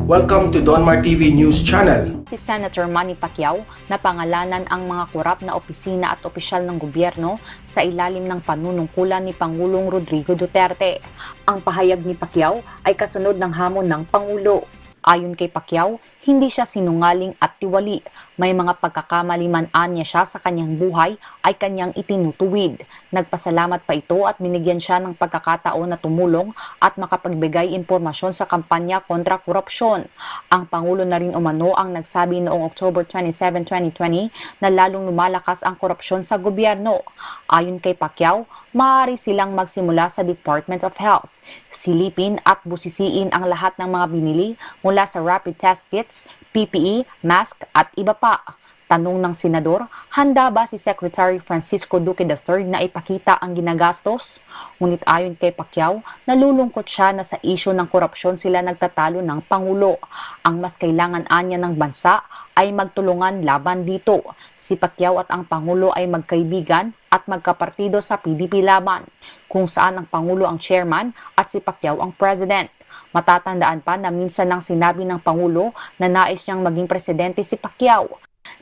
Welcome to Donmar TV News Channel. Si Senator Manny Pacquiao na pangalanan ang mga korap na opisina at opisyal ng gobyerno sa ilalim ng panunungkulan ni Pangulong Rodrigo Duterte. Ang pahayag ni Pacquiao ay kasunod ng hamon ng Pangulo. Ayon kay Pacquiao, hindi siya sinungaling at tiwali. May mga pagkakamali man anya siya sa kanyang buhay ay kanyang itinutuwid. Nagpasalamat pa ito at binigyan siya ng pagkakataon na tumulong at makapagbigay impormasyon sa kampanya kontra korupsyon. Ang Pangulo na rin umano ang nagsabi noong October 27, 2020 na lalong lumalakas ang korupsyon sa gobyerno. Ayon kay Pacquiao, maaari silang magsimula sa Department of Health. Silipin at busisiin ang lahat ng mga binili mula sa rapid test kits, PPE, mask at iba pa. Tanong ng senador, handa ba si Secretary Francisco Duque III na ipakita ang ginagastos? Ngunit ayon kay Pacquiao, nalulungkot siya na sa isyu ng korupsyon sila nagtatalo ng Pangulo. Ang mas kailangan anya ng bansa ay magtulungan laban dito. Si Pacquiao at ang Pangulo ay magkaibigan at magkapartido sa PDP Laban, kung saan ang Pangulo ang chairman at si Pacquiao ang president. Matatandaan pa na minsan lang sinabi ng Pangulo na nais niyang maging presidente si Pacquiao.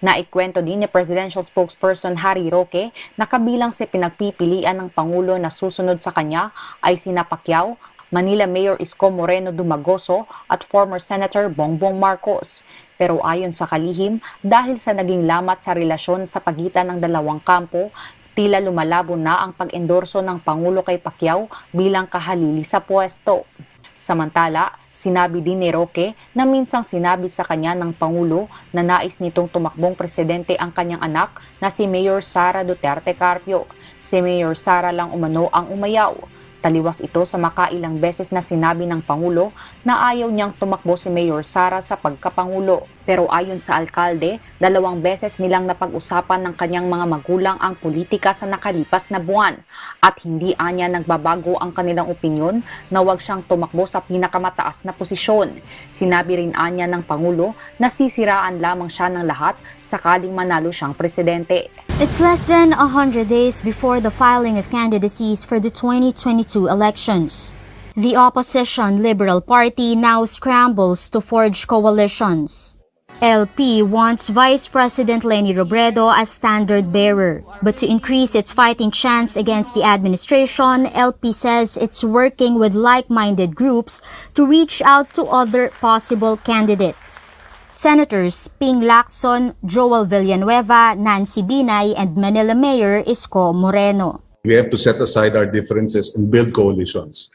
Naikwento din ni Presidential Spokesperson Harry Roque na kabilang sa pinagpipilian ng Pangulo na susunod sa kanya ay sina Pacquiao, Manila Mayor Isko Moreno Dumagoso at former Senator Bongbong Marcos. Pero ayon sa kalihim, dahil sa naging lamat sa relasyon sa pagitan ng dalawang kampo, tila lumalabo na ang pag-endorso ng Pangulo kay Pacquiao bilang kahalili sa pwesto. Samantala, sinabi din ni Roque na minsang sinabi sa kanya ng Pangulo na nais nitong tumakbong presidente ang kanyang anak na si Mayor Sara Duterte Carpio. Si Mayor Sara lang umano ang umayaw. Taliwas ito sa makailang beses na sinabi ng Pangulo na ayaw niyang tumakbo si Mayor Sara sa pagkapangulo. Pero ayon sa alkalde, 2 beses nilang napag-usapan ng kanyang mga magulang ang politika sa nakalipas na buwan at hindi anya nagbabago ang kanilang opinyon na huwag siyang tumakbo sa pinakamataas na posisyon. Sinabi rin anya ng Pangulo na sisiraan lamang siya ng lahat sakaling manalo siyang presidente. It's less than 100 days before the filing of candidacies for the 2022 elections. The opposition Liberal Party now scrambles to forge coalitions. LP wants Vice President Leni Robredo as standard bearer, but to increase its fighting chance against the administration, LP says it's working with like-minded groups to reach out to other possible candidates. Senators Ping Lacson, Joel Villanueva, Nancy Binay, and Manila Mayor Isko Moreno. We have to set aside our differences and build coalitions.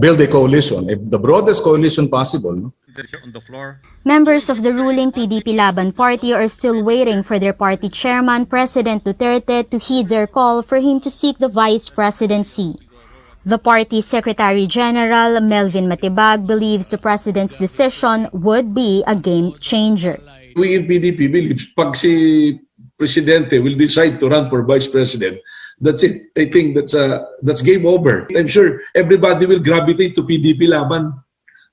Build a coalition, the broadest coalition possible. No? On the floor. Members of the ruling PDP Laban Party are still waiting for their party chairman, President Duterte, to heed their call for him to seek the vice presidency. The party's Secretary General, Melvin Matibag, believes the president's decision would be a game changer. We in PDP believe pag si Presidente will decide to run for Vice President, that's it. I think that's game over. I'm sure everybody will gravitate to PDP Laban.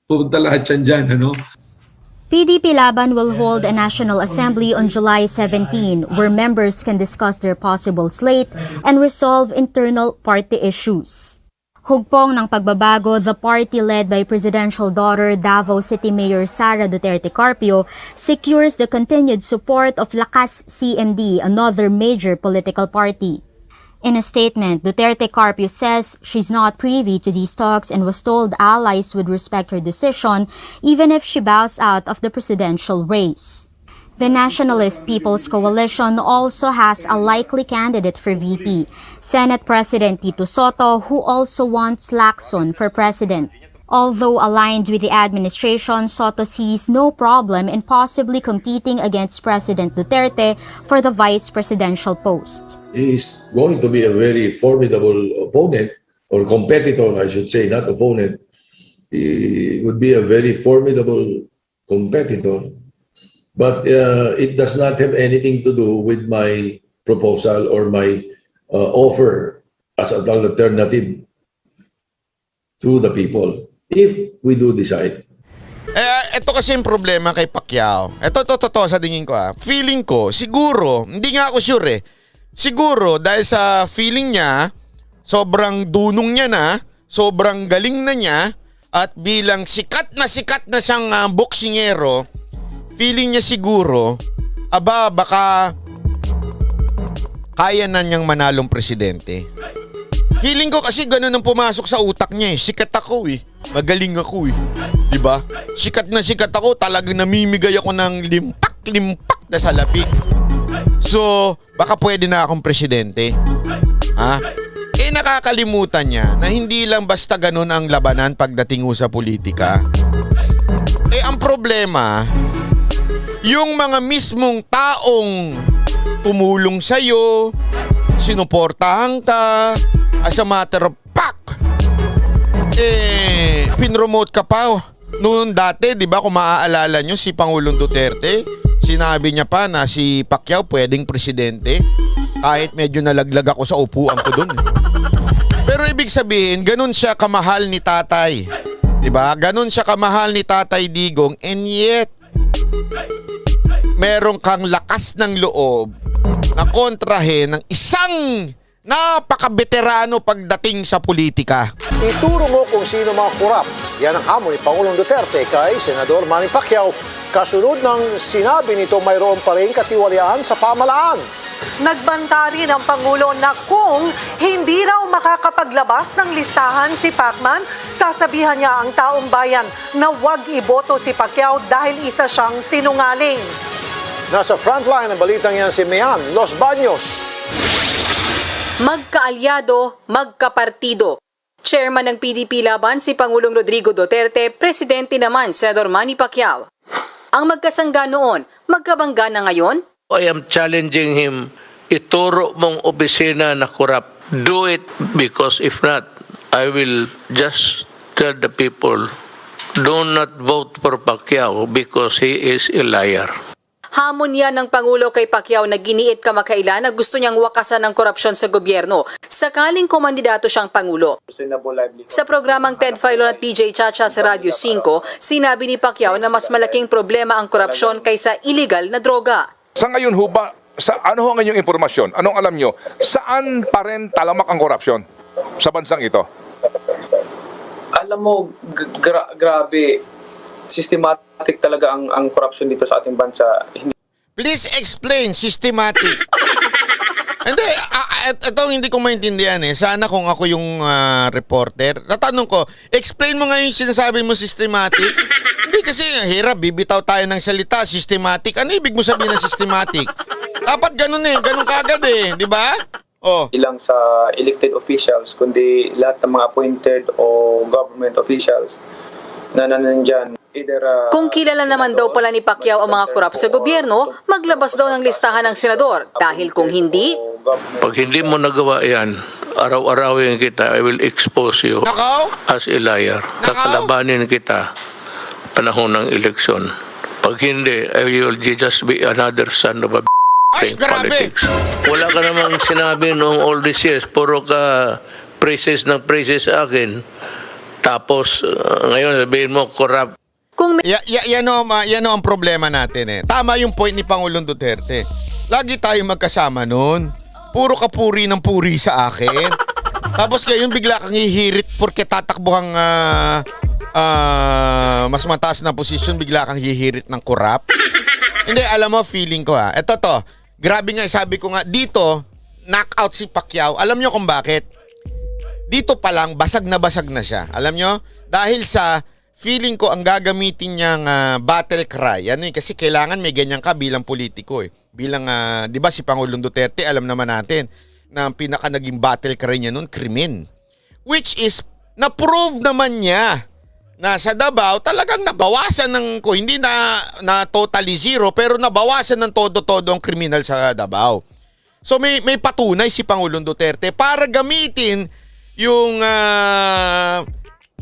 Pupunta lahat yan dyan, ano? PDP Laban will hold a National Assembly on July 17, where members can discuss their possible slate and resolve internal party issues. Hugpong ng pagbabago, the party led by presidential daughter Davao City Mayor Sara Duterte Carpio secures the continued support of Lakas CMD, another major political party. In a statement, Duterte Carpio says she's not privy to these talks and was told allies would respect her decision even if she bows out of the presidential race. The Nationalist People's Coalition also has a likely candidate for VP, Senate President Tito Soto, who also wants Lacson for president. Although aligned with the administration, Soto sees no problem in possibly competing against President Duterte for the vice presidential post. He's going to be a very formidable opponent, or competitor, I should say, not opponent. He would be a very formidable competitor. But it does not have anything to do with my proposal or my offer as an alternative to the people. If we do decide. Ito kasi yung problema kay Pacquiao. Ito, sa tingin ko Feeling ko, siguro, hindi nga ako sure Siguro, dahil sa feeling niya, sobrang dunong niya na, sobrang galing na niya, at bilang sikat na siyang boksingero, feeling niya siguro, baka kaya na niyang manalong presidente. Feeling ko kasi ganun ang pumasok sa utak niya eh. Sikat ako eh. Magaling ako eh. Diba? Sikat ako. Talagang namimigay ako ng limpak na salapi. So, baka pwede na akong presidente. Nakakalimutan niya na hindi lang basta ganun ang labanan pagdating sa politika. Ang problema, yung mga mismong taong tumulong sa'yo, sinuportahan ka, as a matter of fact, pinromote ka pa. Noon dati, di ba, kung maaalala nyo, si Pangulong Duterte, sinabi niya pa na si Pacquiao pwedeng presidente. Kahit medyo nalaglag ako sa upuan ko dun. Pero ibig sabihin, ganun siya kamahal ni tatay. Diba? Ganun siya kamahal ni Tatay Digong, and yet, meron kang lakas ng loob na kontrahin ng isang napaka-veterano pagdating sa politika. Ituro mo kung sino mga kurap. Yan ang hamon ni Pangulong Duterte kay Senador Manny Pacquiao. Kasunod ng sinabi nito mayroon pa rin katiwalian sa pamalaan. Nagbanta rin ang Pangulo na kung hindi raw makakapaglabas ng listahan si Pacman, sasabihan niya ang taong bayan na huwag iboto si Pacquiao dahil isa siyang sinungaling. Nasa frontline ng balitang yan si Mian Los Baños. Magkaalyado, magkapartido. Chairman ng PDP laban si Pangulong Rodrigo Duterte, presidente naman Senador Manny Pacquiao. Ang magkasangga noon, magkabangga na ngayon? I am challenging him, ituro mong opisina na korap. Do it, because if not, I will just tell the people, do not vote for Pacquiao because he is a liar. Hamon yan ng Pangulo kay Pacquiao na giniit kamakailan na gusto niyang wakasan ng korupsyon sa gobyerno sakaling kumandidato siyang Pangulo. Sa programang Ted Filon at DJ Chacha sa Radio 5, sinabi ni Pacquiao na mas malaking problema ang korupsyon kaysa illegal na droga. Sa ngayon ho ba, ano ho ang inyong impormasyon? Anong alam nyo? Saan pa rin talamak ang korupsyon sa bansang ito? Alam mo, grabe. Systematic talaga ang corruption dito sa ating bansa. Please explain, systematic. Hindi, hindi ko maintindihan eh. Sana kung ako yung reporter, tatanong ko, explain mo nga yung sinasabi mo systematic. Hindi kasi hirap, bibitaw tayo ng salita, systematic. Ano ibig mo sabihin ng systematic? Dapat ganun eh, ganun kagad eh, di ba? Oh. Ilang sa elected officials, kundi lahat ng mga appointed o government officials na nandiyan. Kung kilala naman daw pala ni Pacquiao ang mga korap sa gobyerno, maglabas daw ng listahan ng senador. Dahil kung hindi, pag hindi mo nagawa yan, araw-arawin kita, I will expose you as a liar. Kakalabanin kita panahon ng eleksyon. Pag hindi, I will just be another son of a playing politics. Wala ka namang sinabi noong all these years, puro ka praises ng praises sa akin. Tapos ngayon sabihin mo corrupt. Kung yan ang problema natin eh. Tama yung point ni Pangulong Duterte. Lagi tayo magkasama noon. Puro ka puri ng puri sa akin. Tapos ngayon bigla kang hihirit porque tatakbo kang mas mataas na posisyon, bigla kang hihirit ng korap. Hindi, alam mo, feeling ko Ito to. Grabe nga, sabi ko nga, dito, knockout si Pacquiao. Alam nyo kung bakit? Dito pa lang, basag na siya. Alam nyo? Dahil sa feeling ko ang gagamitin niyang battle cry. Ano kasi kailangan may ganyan ka bilang politiko eh. Bilang, di ba si Pangulong Duterte, alam naman natin na ang pinaka naging battle cry niya noon, krimen. Which is, na-prove naman niya na sa Davao talagang nabawasan ng, hindi na totally zero, pero nabawasan ng todo-todo ang kriminal sa Davao. So may patunay si Pangulong Duterte para gamitin yung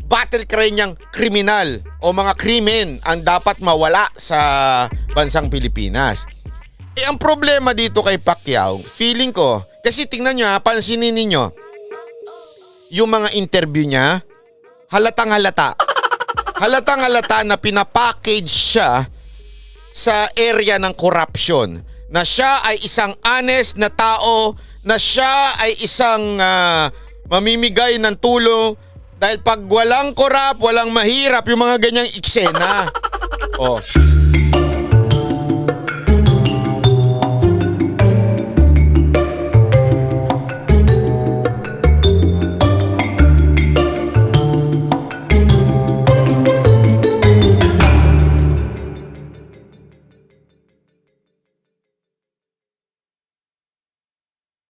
battle cry niyang kriminal o mga krimen ang dapat mawala sa bansang Pilipinas. Ang problema dito kay Pacquiao, feeling ko, kasi tingnan nyo pansinin ninyo, yung mga interview niya, halatang-halata na pinapackage siya sa area ng corruption, na siya ay isang honest na tao, na siya ay isang mamimigay ng tulong Dahil pag walang korap, walang mahirap, yung mga ganyang eksena. Oh.